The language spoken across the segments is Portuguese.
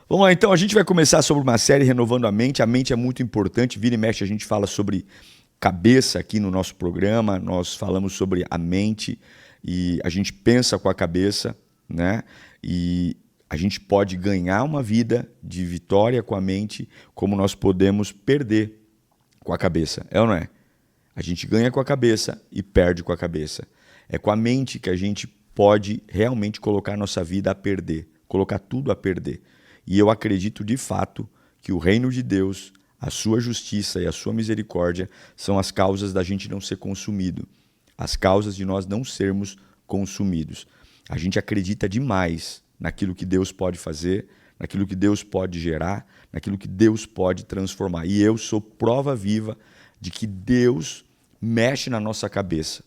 Vamos lá, então a gente vai começar sobre uma série Renovando a Mente. A mente é muito importante, vira e mexe a gente fala sobre cabeça aqui no nosso programa, nós falamos sobre a mente e a gente pensa com a cabeça, né? E a gente pode ganhar uma vida de vitória com a mente, como nós podemos perder com a cabeça, é ou não é? A gente ganha com a cabeça e perde com a cabeça. É com a mente que a gente pode realmente colocar nossa vida a perder, colocar tudo a perder. E eu acredito de fato que o reino de Deus, a sua justiça e a sua misericórdia são as causas da gente não ser consumido, as causas de nós não sermos consumidos. A gente acredita demais naquilo que Deus pode fazer, naquilo que Deus pode gerar, naquilo que Deus pode transformar. E eu sou prova viva de que Deus mexe na nossa cabeça.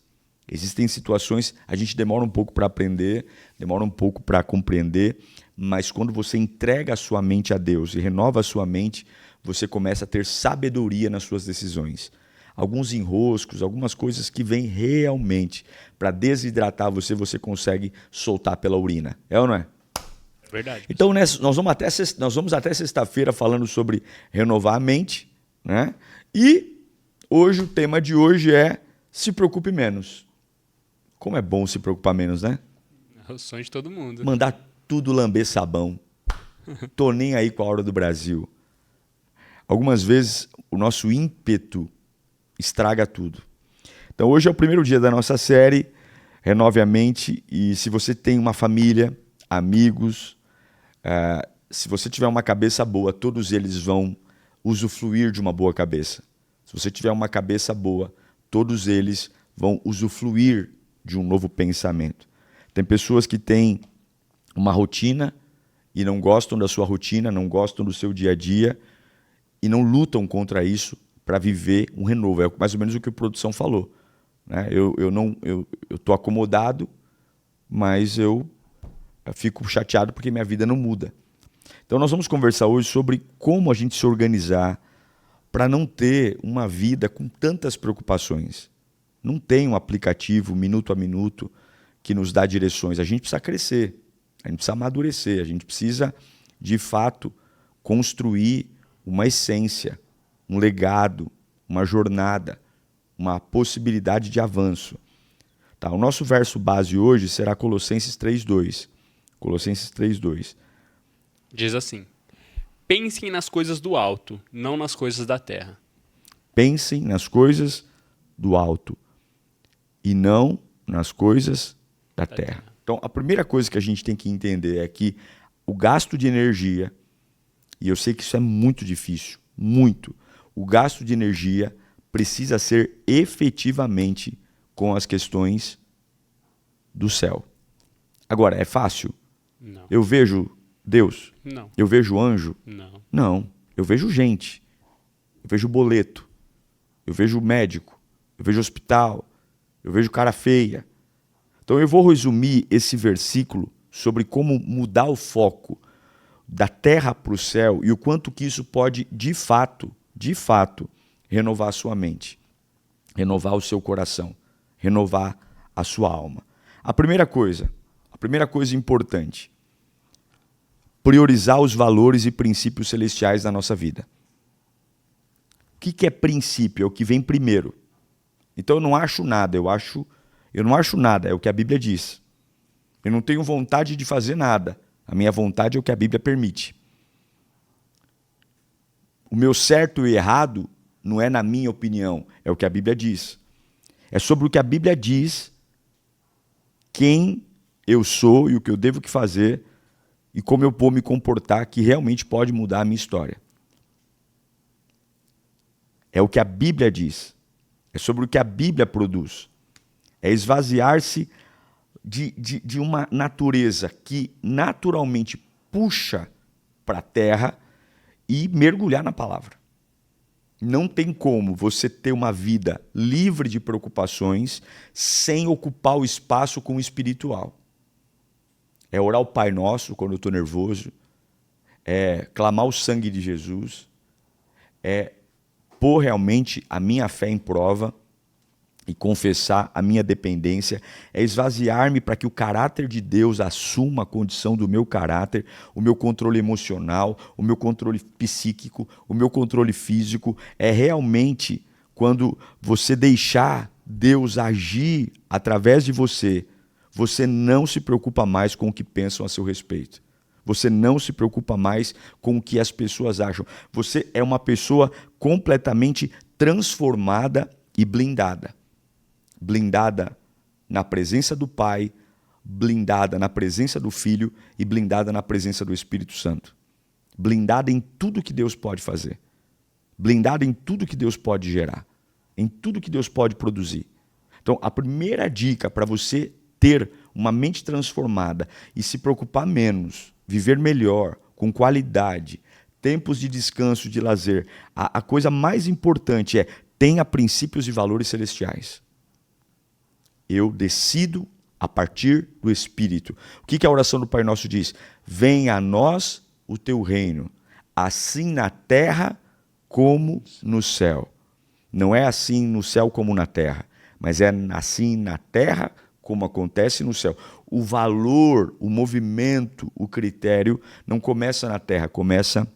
Existem situações, a gente demora um pouco para aprender, demora um pouco para compreender, mas quando você entrega a sua mente a Deus e renova a sua mente, você começa a ter sabedoria nas suas decisões. Alguns enroscos, algumas coisas que vêm realmente para desidratar você, você consegue soltar pela urina. É ou não é? Verdade. Então, nós vamos até sexta-feira falando sobre renovar a mente, né? E hoje, o tema de hoje é se preocupe menos. Como é bom se preocupar menos, né? É o sonho de todo mundo. Mandar tudo lamber sabão. Tô nem aí com a hora do Brasil. Algumas vezes o nosso ímpeto estraga tudo. Então hoje é o primeiro dia da nossa série Renove a Mente, e se você tem uma família, amigos, se você tiver uma cabeça boa, todos eles vão usufruir de uma boa cabeça. Se você tiver uma cabeça boa, todos eles vão usufruir de um novo pensamento. Tem pessoas que têm uma rotina e não gostam da sua rotina, não gostam do seu dia a dia e não lutam contra isso para viver um renovo. É mais ou menos o que a produção falou, né? Eu estou acomodado, mas eu fico chateado porque minha vida não muda. Então nós vamos conversar hoje sobre como a gente se organizar para não ter uma vida com tantas preocupações. Não tem um aplicativo minuto a minuto que nos dá direções. A gente precisa crescer, a gente precisa amadurecer, a gente precisa, de fato, construir uma essência, um legado, uma jornada, uma possibilidade de avanço. Tá, o nosso verso base hoje será Colossenses 3:2. Colossenses 3:2. Diz assim: pensem nas coisas do alto, não nas coisas da terra. Pensem nas coisas do alto e não nas coisas da terra. Então, a primeira coisa que a gente tem que entender é que o gasto de energia, e eu sei que isso é muito difícil, muito, o gasto de energia precisa ser efetivamente com as questões do céu. Agora, é fácil? Não. Eu vejo Deus? Não. Eu vejo anjo? Não. Não. Eu vejo gente. Eu vejo boleto. Eu vejo médico. Eu vejo hospital. Eu vejo cara feia. Então eu vou resumir esse versículo sobre como mudar o foco da terra para o céu e o quanto que isso pode, de fato, renovar a sua mente, renovar o seu coração, renovar a sua alma. A primeira coisa importante, priorizar os valores e princípios celestiais da nossa vida. O que é princípio? É o que vem primeiro. Então eu não acho nada, eu não acho nada, é o que a Bíblia diz. Eu não tenho vontade de fazer nada. A minha vontade é o que a Bíblia permite. O meu certo e errado não é na minha opinião, é o que a Bíblia diz. É sobre o que a Bíblia diz, quem eu sou e o que eu devo fazer e como eu vou me comportar que realmente pode mudar a minha história. É o que a Bíblia diz. É sobre o que a Bíblia produz. É esvaziar-se de uma natureza que naturalmente puxa para a terra e mergulhar na palavra. Não tem como você ter uma vida livre de preocupações sem ocupar o espaço com o espiritual. É orar o Pai Nosso quando eu estou nervoso, é clamar o sangue de Jesus, é pôr realmente a minha fé em prova, e confessar a minha dependência, é esvaziar-me para que o caráter de Deus assuma a condição do meu caráter, o meu controle emocional, o meu controle psíquico, o meu controle físico. É realmente quando você deixar Deus agir através de você, você não se preocupa mais com o que pensam a seu respeito. Você não se preocupa mais com o que as pessoas acham. Você é uma pessoa completamente transformada e blindada. Blindada na presença do Pai, blindada na presença do Filho e blindada na presença do Espírito Santo. Blindada em tudo que Deus pode fazer. Blindada em tudo que Deus pode gerar. Em tudo que Deus pode produzir. Então, a primeira dica para você ter uma mente transformada e se preocupar menos, viver melhor, com qualidade, tempos de descanso, de lazer, a coisa mais importante é: tenha princípios e valores celestiais. Eu decido a partir do Espírito. O que a oração do Pai Nosso diz? Venha a nós o teu reino, assim na terra como no céu. Não é assim no céu como na terra, mas é assim na terra como acontece no céu. O valor, o movimento, o critério não começa na terra, começa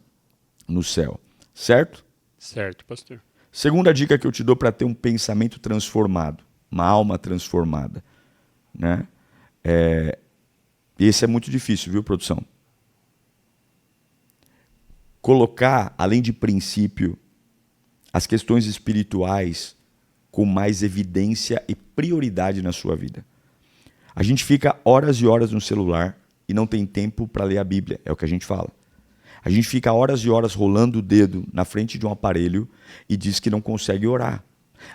no céu. Certo? Certo, pastor. Segunda dica que eu te dou para ter um pensamento transformado, uma alma transformada, né? Esse é muito difícil, viu, produção? Colocar, além de princípio, as questões espirituais com mais evidência e prioridade na sua vida. A gente fica horas e horas no celular e não tem tempo para ler a Bíblia, é o que a gente fala. A gente fica horas e horas rolando o dedo na frente de um aparelho e diz que não consegue orar.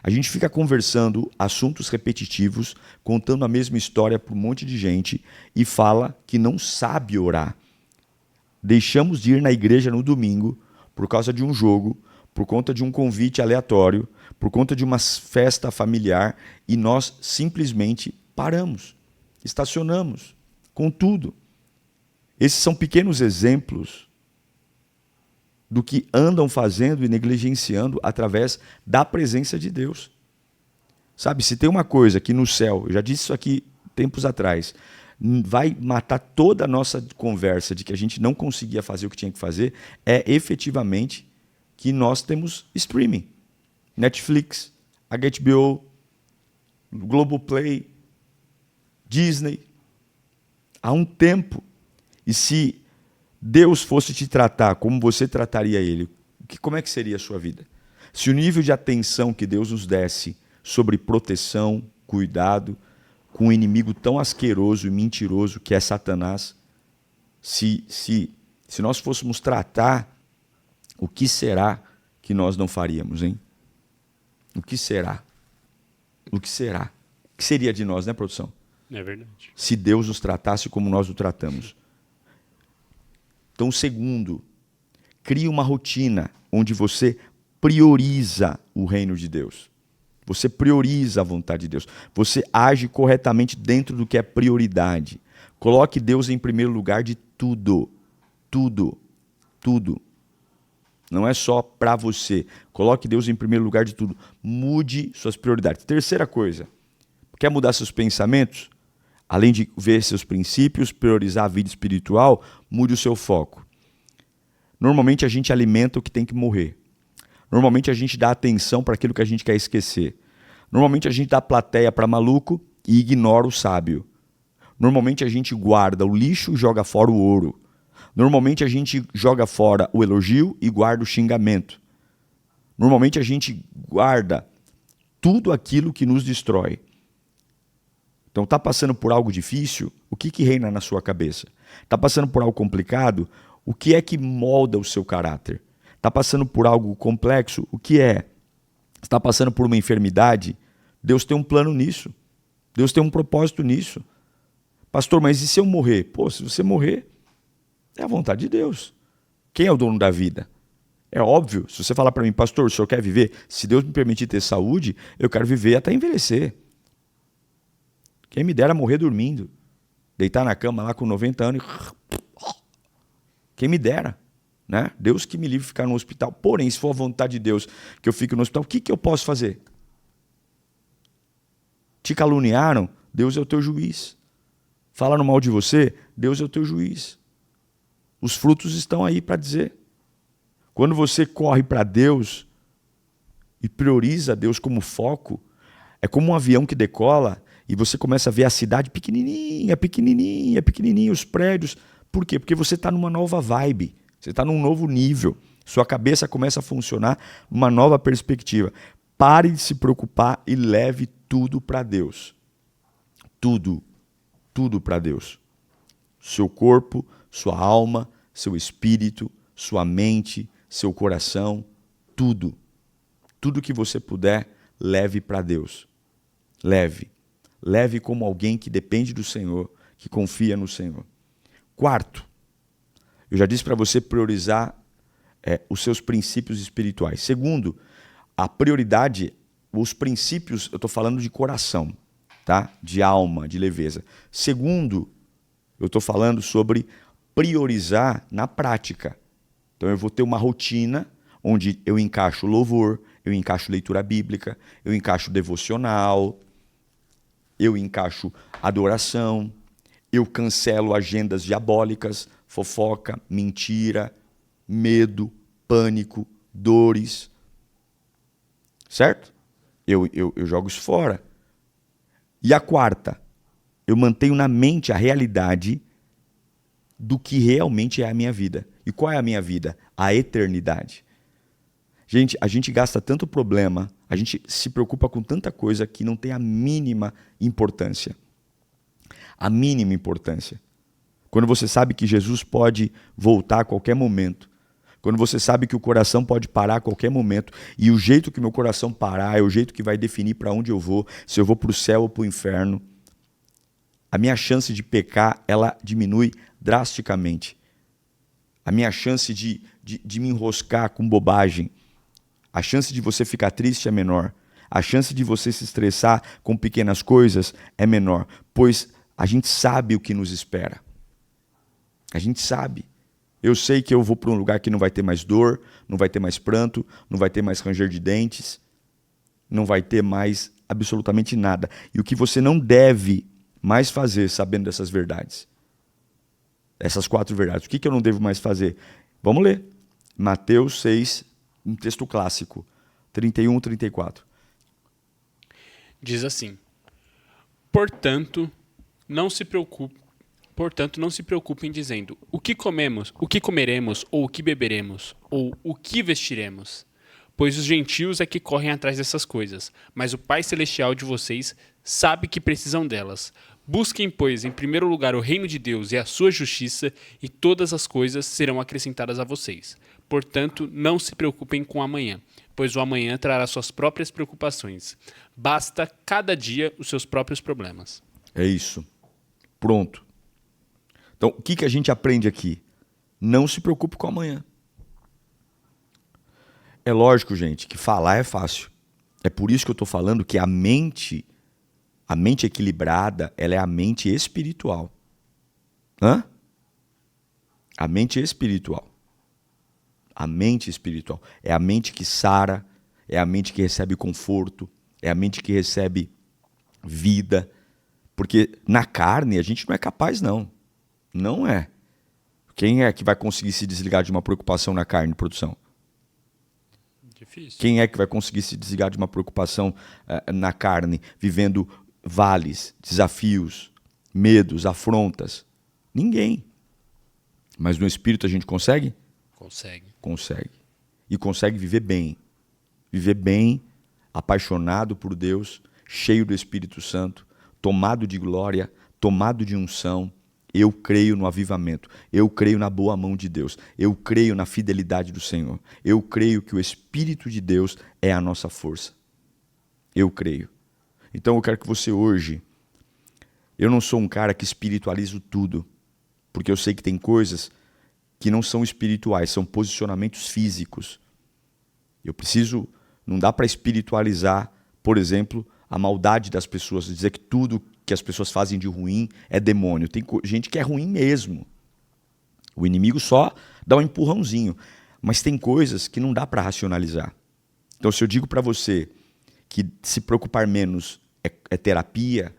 A gente fica conversando assuntos repetitivos, contando a mesma história para um monte de gente e fala que não sabe orar. Deixamos de ir na igreja no domingo por causa de um jogo, por conta de um convite aleatório, por conta de uma festa familiar e nós simplesmente paramos, estacionamos com tudo. Esses são pequenos exemplos do que andam fazendo e negligenciando através da presença de Deus. Sabe, se tem uma coisa que no céu, eu já disse isso aqui tempos atrás, vai matar toda a nossa conversa de que a gente não conseguia fazer o que tinha que fazer, é efetivamente que nós temos streaming. Netflix, HBO, Globoplay, Disney. Há um tempo. E se Deus fosse te tratar como você trataria ele, como é que seria a sua vida? Se o nível de atenção que Deus nos desse sobre proteção, cuidado, com um inimigo tão asqueroso e mentiroso que é Satanás, se nós fôssemos tratar, o que será que nós não faríamos, hein? O que será? O que será? O que seria de nós, né, produção? É verdade. Se Deus nos tratasse como nós o tratamos. Então, segundo, crie uma rotina onde você prioriza o reino de Deus. Você prioriza a vontade de Deus. Você age corretamente dentro do que é prioridade. Coloque Deus em primeiro lugar de tudo. Tudo. Tudo. Não é só para você. Coloque Deus em primeiro lugar de tudo. Mude suas prioridades. Terceira coisa. Quer mudar seus pensamentos? Além de ver seus princípios, priorizar a vida espiritual, mude o seu foco. Normalmente a gente alimenta o que tem que morrer. Normalmente a gente dá atenção para aquilo que a gente quer esquecer. Normalmente a gente dá plateia para maluco e ignora o sábio. Normalmente a gente guarda o lixo e joga fora o ouro. Normalmente a gente joga fora o elogio e guarda o xingamento. Normalmente a gente guarda tudo aquilo que nos destrói. Então, está passando por algo difícil? O que reina na sua cabeça? Está passando por algo complicado? O que é que molda o seu caráter? Está passando por algo complexo? O que é? Está passando por uma enfermidade? Deus tem um plano nisso. Deus tem um propósito nisso. Pastor, mas e se eu morrer? Pô, se você morrer, é a vontade de Deus. Quem é o dono da vida? É óbvio, se você falar para mim, pastor, o senhor quer viver? Se Deus me permitir ter saúde, eu quero viver até envelhecer. Quem me dera morrer dormindo. Deitar na cama lá com 90 anos e... Quem me dera. Né? Deus que me livre de ficar no hospital. Porém, se for a vontade de Deus que eu fique no hospital, o que eu posso fazer? Te caluniaram? Deus é o teu juiz. Falaram mal de você? Deus é o teu juiz. Os frutos estão aí para dizer. Quando você corre para Deus e prioriza Deus como foco, é como um avião que decola e você começa a ver a cidade pequenininha, pequenininha, pequenininha, os prédios. Por quê? Porque você está numa nova vibe, você está num novo nível. Sua cabeça começa a funcionar numa nova perspectiva. Pare de se preocupar e leve tudo para Deus. Tudo. Tudo para Deus. Seu corpo, sua alma, seu espírito, sua mente, seu coração, tudo. Tudo que você puder, leve para Deus. Leve. Leve como alguém que depende do Senhor, que confia no Senhor. Quarto, eu já disse para você priorizar os seus princípios espirituais. Segundo, a prioridade, os princípios, eu estou falando de coração, tá? De alma, de leveza. Segundo, eu estou falando sobre priorizar na prática. Então eu vou ter uma rotina onde eu encaixo louvor, eu encaixo leitura bíblica, eu encaixo devocional, eu encaixo adoração, eu cancelo agendas diabólicas, fofoca, mentira, medo, pânico, dores. Certo? Eu jogo isso fora. E a quarta, eu mantenho na mente a realidade do que realmente é a minha vida. E qual é a minha vida? A eternidade. Gente, a gente gasta tanto problema, a gente se preocupa com tanta coisa que não tem a mínima importância. A mínima importância. Quando você sabe que Jesus pode voltar a qualquer momento, quando você sabe que o coração pode parar a qualquer momento, e o jeito que meu coração parar é o jeito que vai definir para onde eu vou, se eu vou para o céu ou para o inferno, a minha chance de pecar, ela diminui drasticamente. A minha chance de me enroscar com bobagem, a chance de você ficar triste é menor. A chance de você se estressar com pequenas coisas é menor, pois a gente sabe o que nos espera. A gente sabe. Eu sei que eu vou para um lugar que não vai ter mais dor, não vai ter mais pranto, não vai ter mais ranger de dentes, não vai ter mais absolutamente nada. E o que você não deve mais fazer sabendo dessas verdades? Essas 4 verdades. O que eu não devo mais fazer? Vamos ler. Mateus 6, um texto clássico, 31, 34. Diz assim: Portanto, não se preocupem dizendo: o que comemos, o que comeremos, ou o que beberemos, ou o que vestiremos. Pois os gentios é que correm atrás dessas coisas, mas o Pai Celestial de vocês sabe que precisam delas. Busquem, pois, em primeiro lugar o reino de Deus e a sua justiça, e todas as coisas serão acrescentadas a vocês. Portanto, não se preocupem com o amanhã, pois o amanhã trará suas próprias preocupações. Basta cada dia os seus próprios problemas. É isso. Pronto. Então, o que a gente aprende aqui? Não se preocupe com o amanhã. É lógico, gente, que falar é fácil. É por isso que eu estou falando que a mente equilibrada, ela é a mente espiritual. Hã? A mente espiritual. A mente espiritual. É a mente que sara, é a mente que recebe conforto, é a mente que recebe vida. Porque na carne a gente não é capaz, não. Não é. Quem é que vai conseguir se desligar de uma preocupação na carne, produção? Difícil. Quem é que vai conseguir se desligar de uma preocupação na carne, vivendo vales, desafios, medos, afrontas? Ninguém. Mas no espírito a gente consegue? Consegue. Consegue. E consegue viver bem. Viver bem, apaixonado por Deus, cheio do Espírito Santo, tomado de glória, tomado de unção. Eu creio no avivamento. Eu creio na boa mão de Deus. Eu creio na fidelidade do Senhor. Eu creio que o Espírito de Deus é a nossa força. Eu creio. Então eu quero que você hoje... Eu não sou um cara que espiritualizo tudo, porque eu sei que tem coisas que não são espirituais, são posicionamentos físicos. Eu preciso... Não dá para espiritualizar, por exemplo, a maldade das pessoas, dizer que tudo que as pessoas fazem de ruim é demônio. Tem gente que é ruim mesmo. O inimigo só dá um empurrãozinho. Mas tem coisas que não dá para racionalizar. Então, se eu digo para você que se preocupar menos é terapia,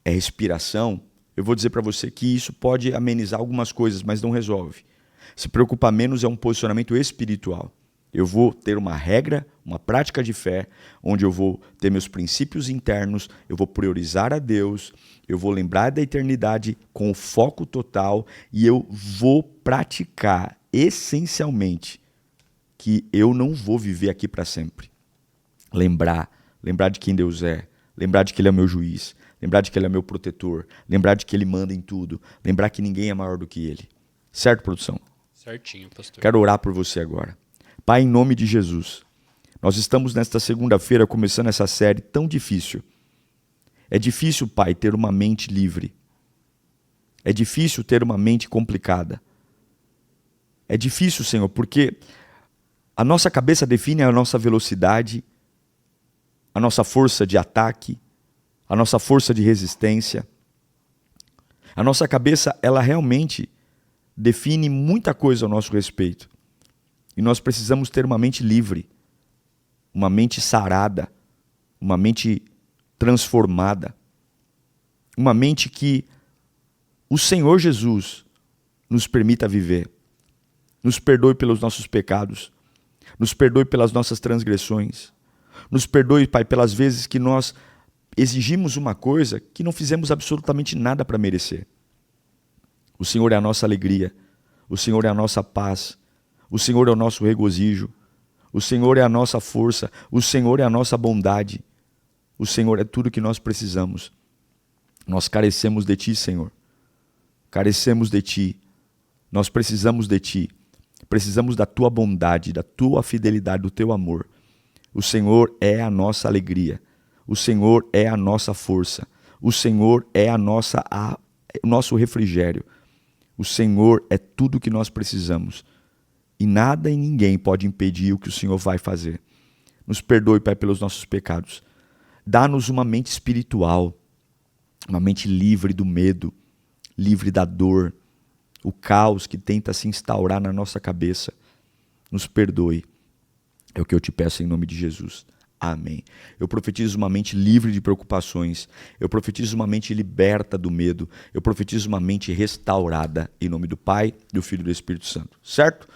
é respiração, eu vou dizer para você que isso pode amenizar algumas coisas, mas não resolve. Se preocupar menos é um posicionamento espiritual. Eu vou ter uma regra, uma prática de fé, onde eu vou ter meus princípios internos, eu vou priorizar a Deus, eu vou lembrar da eternidade com o foco total e eu vou praticar essencialmente que eu não vou viver aqui para sempre. Lembrar de quem Deus é, lembrar de que Ele é o meu juiz, lembrar de que Ele é meu protetor, lembrar de que Ele manda em tudo, lembrar que ninguém é maior do que Ele. Certo, produção? Certinho, pastor. Quero orar por você agora. Pai, em nome de Jesus, nós estamos nesta segunda-feira começando essa série tão difícil. É difícil, Pai, ter uma mente livre. É difícil ter uma mente complicada. É difícil, Senhor, porque a nossa cabeça define a nossa velocidade, a nossa força de ataque, a nossa força de resistência. A nossa cabeça, ela realmente define muita coisa ao nosso respeito. E nós precisamos ter uma mente livre, uma mente sarada, uma mente transformada, uma mente que o Senhor Jesus nos permita viver. Nos perdoe pelos nossos pecados, nos perdoe pelas nossas transgressões, nos perdoe, Pai, pelas vezes que nós exigimos uma coisa que não fizemos absolutamente nada para merecer. O Senhor é a nossa alegria, o Senhor é a nossa paz, o Senhor é o nosso regozijo, o Senhor é a nossa força, o Senhor é a nossa bondade, o Senhor é tudo que nós precisamos. Nós carecemos de Ti, Senhor, carecemos de Ti, nós precisamos de Ti, precisamos da Tua bondade, da Tua fidelidade, do Teu amor. O Senhor é a nossa alegria, o Senhor é a nossa força, o Senhor é o nosso refrigério, o Senhor é tudo que nós precisamos. E nada e ninguém pode impedir o que o Senhor vai fazer. Nos perdoe, Pai, pelos nossos pecados. Dá-nos uma mente espiritual, uma mente livre do medo, livre da dor, o caos que tenta se instaurar na nossa cabeça. Nos perdoe. É o que eu te peço em nome de Jesus. Amém. Eu profetizo uma mente livre de preocupações. Eu profetizo uma mente liberta do medo. Eu profetizo uma mente restaurada em nome do Pai, do Filho e do Espírito Santo. Certo?